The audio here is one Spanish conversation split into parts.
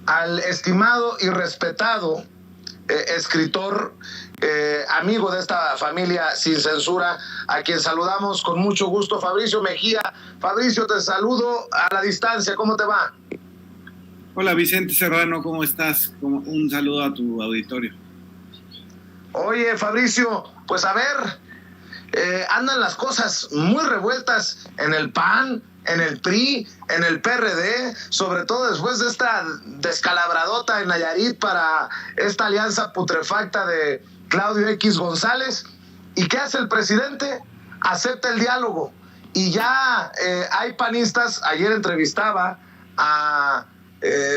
al estimado y respetado escritor, amigo de esta familia Sin Censura, a quien saludamos con mucho gusto, Fabricio Mejía. Fabricio, te saludo a la distancia, ¿cómo te va? Hola Vicente Serrano, ¿cómo estás? Un saludo a tu auditorio. Oye, Fabricio, pues a ver, andan las cosas muy revueltas en el PAN, en el PRI, en el PRD, sobre todo después de esta descalabradota en Nayarit para esta alianza putrefacta de Claudio X González. ¿Y qué hace el presidente? Acepta el diálogo. Y ya hay panistas, ayer entrevistaba a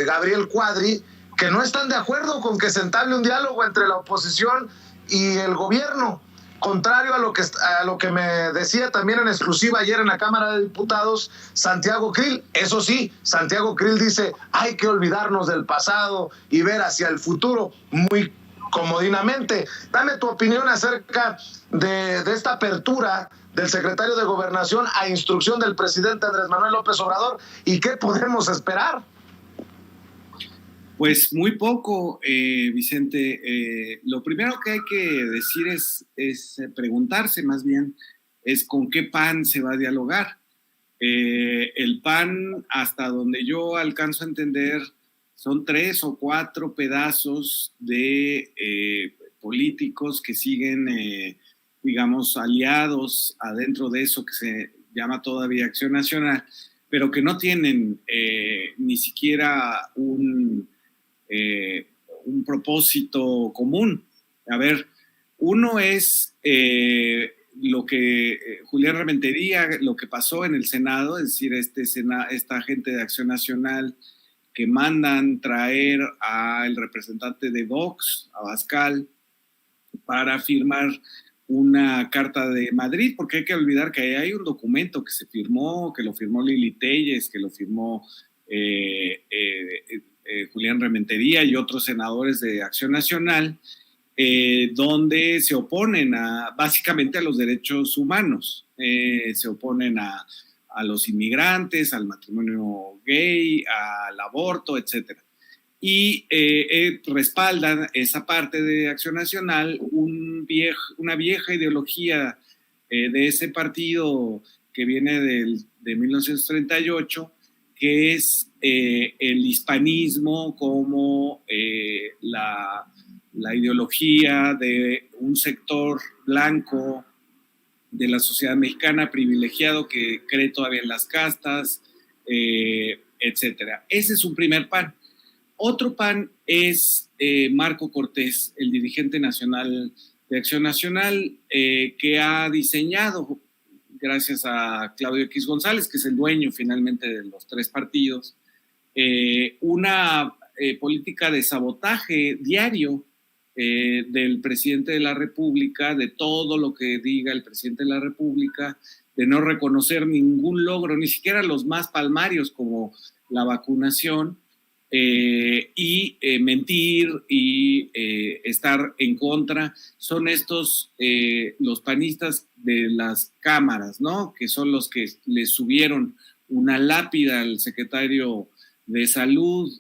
Gabriel Cuadri, que no están de acuerdo con que se entable un diálogo entre la oposición y el gobierno, contrario a lo que me decía también en exclusiva ayer en la Cámara de Diputados Santiago Krill. Eso sí, Santiago Krill dice, hay que olvidarnos del pasado y ver hacia el futuro muy comodinamente. Dame tu opinión acerca de esta apertura del secretario de Gobernación a instrucción del presidente Andrés Manuel López Obrador, y qué podemos esperar. Pues muy poco, Vicente. Lo primero que hay que decir es preguntarse más bien, es con qué PAN se va a dialogar. El PAN, hasta donde yo alcanzo a entender, son 3 o 4 pedazos de políticos que siguen, digamos, aliados adentro de eso que se llama todavía Acción Nacional, pero que no tienen ni siquiera un propósito común. A ver, uno es lo que Julián Rementería, lo que pasó en el Senado, es decir, esta gente de Acción Nacional que mandan traer al representante de Vox, Abascal, para firmar una carta de Madrid, porque hay que olvidar que hay un documento que se firmó, que lo firmó Lili Téllez, que lo firmó Julián Rementería y otros senadores de Acción Nacional, donde se oponen básicamente a los derechos humanos, se oponen a los inmigrantes, al matrimonio gay, al aborto, etcétera. Y respaldan esa parte de Acción Nacional una vieja ideología de ese partido que viene de 1938, que es el hispanismo como la ideología de un sector blanco de la sociedad mexicana privilegiado que cree todavía en las castas, etcétera. Ese es un primer PAN. Otro PAN es Marco Cortés, el dirigente nacional de Acción Nacional, que ha diseñado, gracias a Claudio X González, que es el dueño finalmente de los 3 partidos, una política de sabotaje diario del presidente de la República, de todo lo que diga el presidente de la República, de no reconocer ningún logro, ni siquiera los más palmarios como la vacunación, y mentir y estar en contra. Son estos los panistas de las cámaras, ¿no? Que son los que le subieron una lápida al secretario de Salud,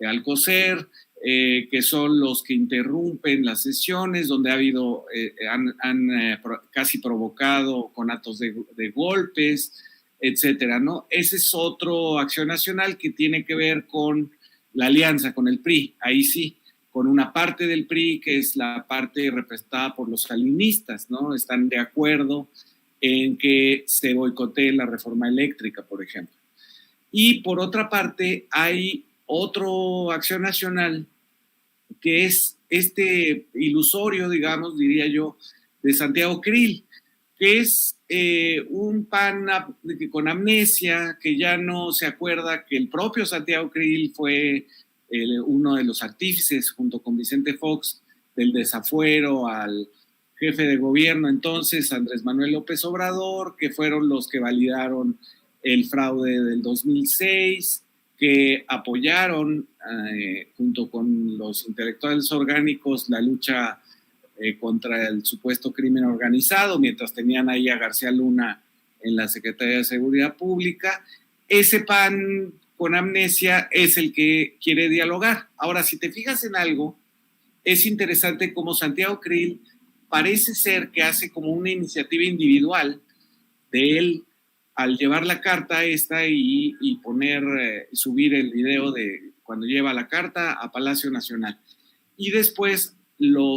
Alcocer, que son los que interrumpen las sesiones, donde han casi provocado conatos de golpes, etcétera, ¿no? Ese es otro Acción Nacional que tiene que ver con la alianza con el PRI, ahí sí, con una parte del PRI que es la parte representada por los salinistas, ¿no? Están de acuerdo en que se boicotee la reforma eléctrica, por ejemplo. Y por otra parte, hay otro Acción Nacional que es este ilusorio, digamos, diría yo, de Santiago Krill, que es un PAN con amnesia, que ya no se acuerda que el propio Santiago Krill fue uno de los artífices, junto con Vicente Fox, del desafuero al jefe de gobierno entonces, Andrés Manuel López Obrador, que fueron los que validaron el fraude del 2006, que apoyaron junto con los intelectuales orgánicos la lucha contra el supuesto crimen organizado, mientras tenían ahí a García Luna en la Secretaría de Seguridad Pública. Ese PAN con amnesia es el que quiere dialogar. Ahora, si te fijas en algo, es interesante cómo Santiago Creel parece ser que hace como una iniciativa individual de él al llevar la carta esta y subir el video de cuando lleva la carta a Palacio Nacional. Y después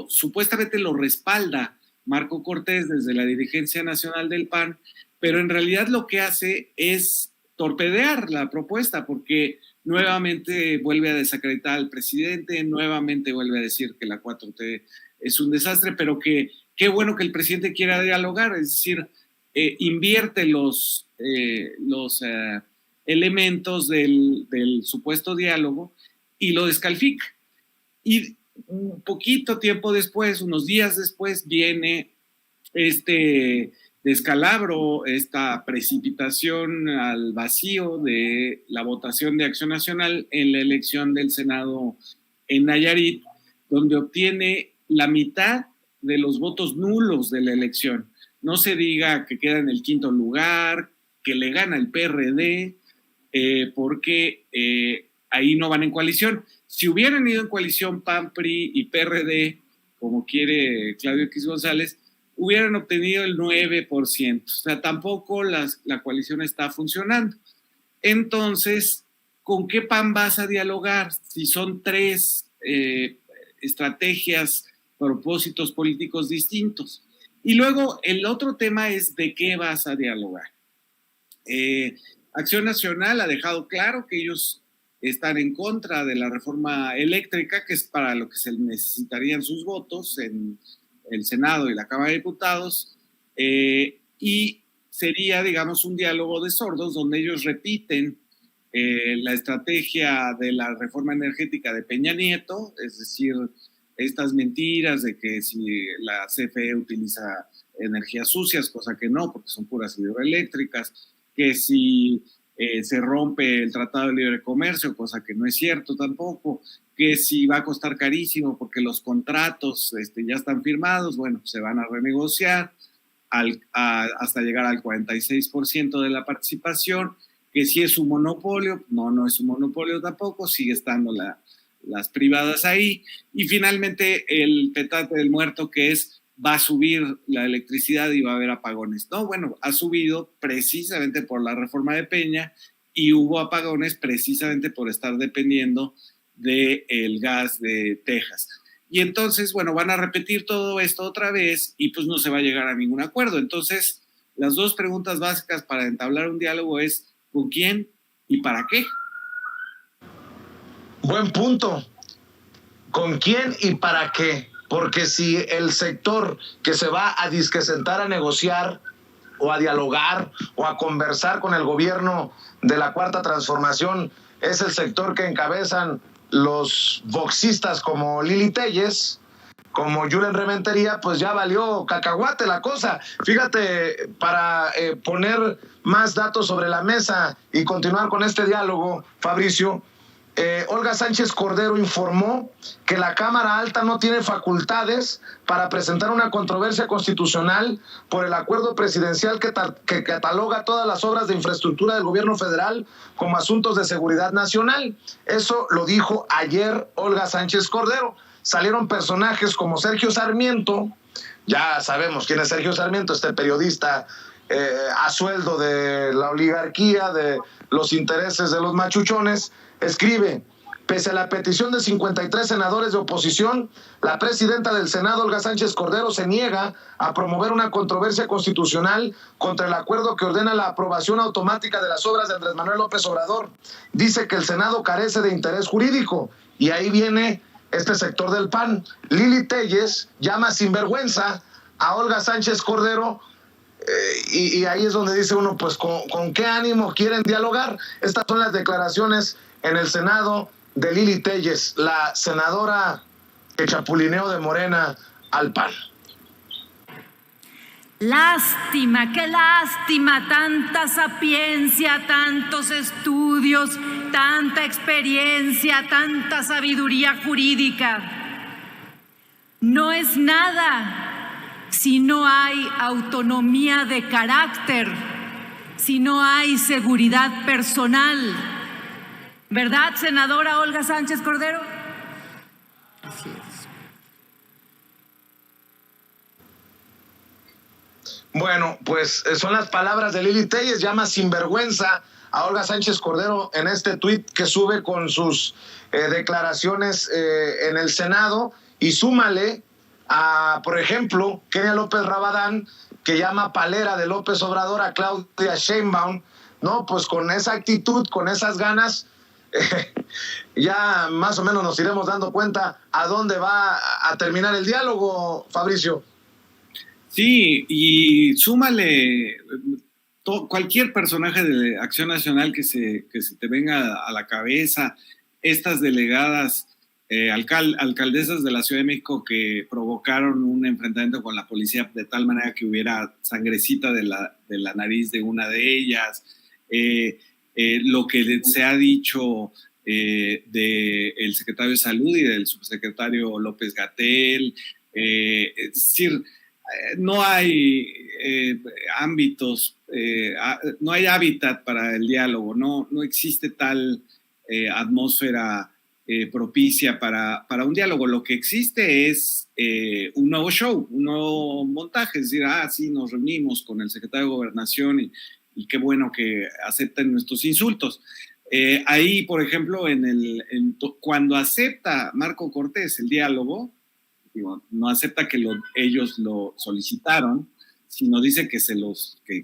supuestamente lo respalda Marco Cortés desde la dirigencia nacional del PAN, pero en realidad lo que hace es torpedear la propuesta, porque nuevamente vuelve a desacreditar al presidente, nuevamente vuelve a decir que la 4T es un desastre, pero que qué bueno que el presidente quiera dialogar, es decir, invierte los elementos del supuesto diálogo y lo descalifica. Y un poquito tiempo después, unos días después, viene este descalabro, esta precipitación al vacío de la votación de Acción Nacional en la elección del Senado en Nayarit, donde obtiene la mitad de los votos nulos de la elección. No se diga que queda en el quinto lugar, que le gana el PRD, porque ahí no van en coalición. Si hubieran ido en coalición PAN, PRI y PRD, como quiere Claudio X González, hubieran obtenido el 9%. O sea, tampoco la coalición está funcionando. Entonces, ¿con qué PAN vas a dialogar? Si son tres estrategias, propósitos políticos distintos. Y luego el otro tema es de qué vas a dialogar. Acción Nacional ha dejado claro que ellos están en contra de la reforma eléctrica, que es para lo que se necesitarían sus votos en el Senado y la Cámara de Diputados, y sería, digamos, un diálogo de sordos donde ellos repiten la estrategia de la reforma energética de Peña Nieto, es decir, estas mentiras de que si la CFE utiliza energías sucias, cosa que no, porque son puras hidroeléctricas, que si se rompe el Tratado de Libre Comercio, cosa que no es cierto tampoco, que si va a costar carísimo porque los contratos ya están firmados, bueno, se van a renegociar hasta llegar al 46% de la participación, que si es un monopolio, no es un monopolio tampoco, sigue estando las privadas ahí, y finalmente el petate del muerto, que es va a subir la electricidad y va a haber apagones. No, bueno, ha subido precisamente por la reforma de Peña y hubo apagones precisamente por estar dependiendo del gas de Texas. Y entonces, bueno, van a repetir todo esto otra vez y pues no se va a llegar a ningún acuerdo. Entonces, las dos preguntas básicas para entablar un diálogo es ¿con quién y para qué? Buen punto. ¿Con quién y para qué? Porque si el sector que se va a sentar a negociar o a dialogar o a conversar con el gobierno de la Cuarta Transformación es el sector que encabezan los voxistas como Lili Téllez, como Julen Rementería, pues ya valió cacahuate la cosa. Fíjate, para poner más datos sobre la mesa y continuar con este diálogo, Fabricio, Olga Sánchez Cordero informó que la Cámara Alta no tiene facultades para presentar una controversia constitucional por el acuerdo presidencial que cataloga todas las obras de infraestructura del gobierno federal como asuntos de seguridad nacional. Eso lo dijo ayer Olga Sánchez Cordero. Salieron personajes como Sergio Sarmiento, ya sabemos quién es Sergio Sarmiento, este periodista a sueldo de la oligarquía, de los intereses de los machuchones. Escribe: pese a la petición de 53 senadores de oposición, la presidenta del Senado, Olga Sánchez Cordero, se niega a promover una controversia constitucional contra el acuerdo que ordena la aprobación automática de las obras de Andrés Manuel López Obrador. Dice que el Senado carece de interés jurídico. Y ahí viene este sector del PAN. Lili Téllez llama sinvergüenza a Olga Sánchez Cordero. Y ahí es donde dice uno, pues, ¿con qué ánimo quieren dialogar? Estas son las declaraciones en el Senado de Lili Téllez, la senadora que chapulineó de Morena al PAN. Lástima, qué lástima, tanta sapiencia, tantos estudios, tanta experiencia, tanta sabiduría jurídica. No es nada si no hay autonomía de carácter, si no hay seguridad personal, ¿Verdad, senadora Olga Sánchez Cordero? Así es. Bueno, pues son las palabras de Lili Téllez, llama sinvergüenza a Olga Sánchez Cordero en este tuit que sube con sus declaraciones en el Senado, y súmale a, por ejemplo, Kenia López Rabadán, que llama palera de López Obrador a Claudia Sheinbaum, ¿no? Pues con esa actitud, con esas ganas, ya más o menos nos iremos dando cuenta a dónde va a terminar el diálogo, Fabricio. Sí, y súmale cualquier personaje de Acción Nacional que se te venga a la cabeza, estas delegadas alcaldesas de la Ciudad de México que provocaron un enfrentamiento con la policía de tal manera que hubiera sangrecita de la nariz de una de ellas, lo que se ha dicho del secretario de Salud y del subsecretario López-Gatell, es decir, no hay ámbitos, no hay hábitat para el diálogo, no existe tal atmósfera propicia para un diálogo. Lo que existe es un nuevo show, un nuevo montaje, es decir, sí, nos reunimos con el secretario de Gobernación y qué bueno que acepten nuestros insultos. Ahí, por ejemplo, cuando acepta Marco Cortés el diálogo, no acepta que ellos lo solicitaron, sino dice que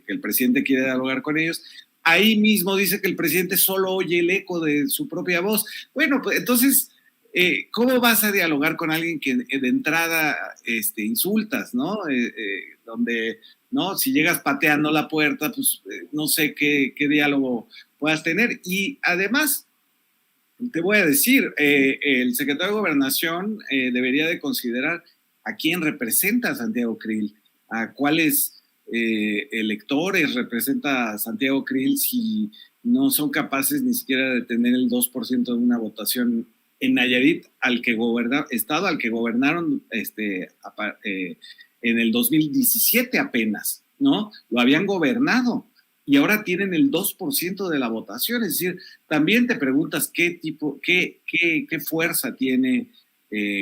el presidente quiere dialogar con ellos. Ahí mismo dice que el presidente solo oye el eco de su propia voz. Bueno, pues entonces, ¿cómo vas a dialogar con alguien que de entrada insultas, ¿no? Donde, ¿no? Si llegas pateando la puerta, pues no sé qué diálogo puedas tener. Y además, te voy a decir, el secretario de Gobernación debería de considerar a quién representa a Santiago Krill, a cuáles electores representa a Santiago Krill si no son capaces ni siquiera de tener el 2% de una votación en Nayarit, estado al que gobernaron en el 2017 apenas, ¿no? Lo habían gobernado y ahora tienen el 2% de la votación. Es decir, también te preguntas qué fuerza tiene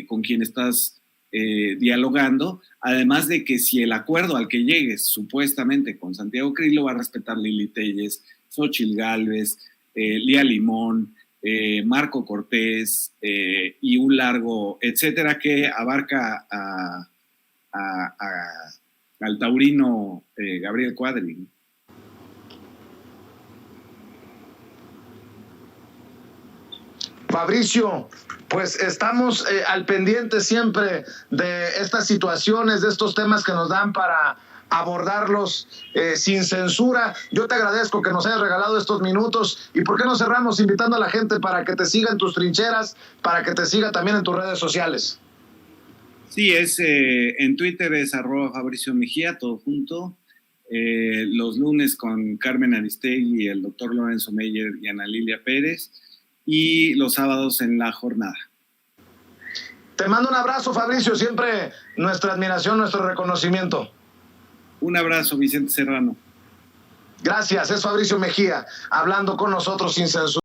con quien estás dialogando, además de que si el acuerdo al que llegues supuestamente con Santiago Krill lo va a respetar Lili Téllez, Xóchitl Gálvez, Lía Limón, Marco Cortés y un largo etcétera que abarca al taurino Gabriel Cuadri. Fabricio, pues estamos al pendiente siempre de estas situaciones, de estos temas que nos dan para abordarlos sin censura. Yo te agradezco que nos hayas regalado estos minutos. ¿Y por qué no cerramos invitando a la gente para que te siga en tus trincheras, para que te siga también en tus redes sociales? Sí, en Twitter es @Fabricio Mejía, todo junto. Los lunes con Carmen Aristegui, el doctor Lorenzo Meyer y Ana Lilia Pérez. Y los sábados en La Jornada. Te mando un abrazo, Fabricio, siempre nuestra admiración, nuestro reconocimiento. Un abrazo, Vicente Serrano. Gracias, es Fabricio Mejía, hablando con nosotros sin censura.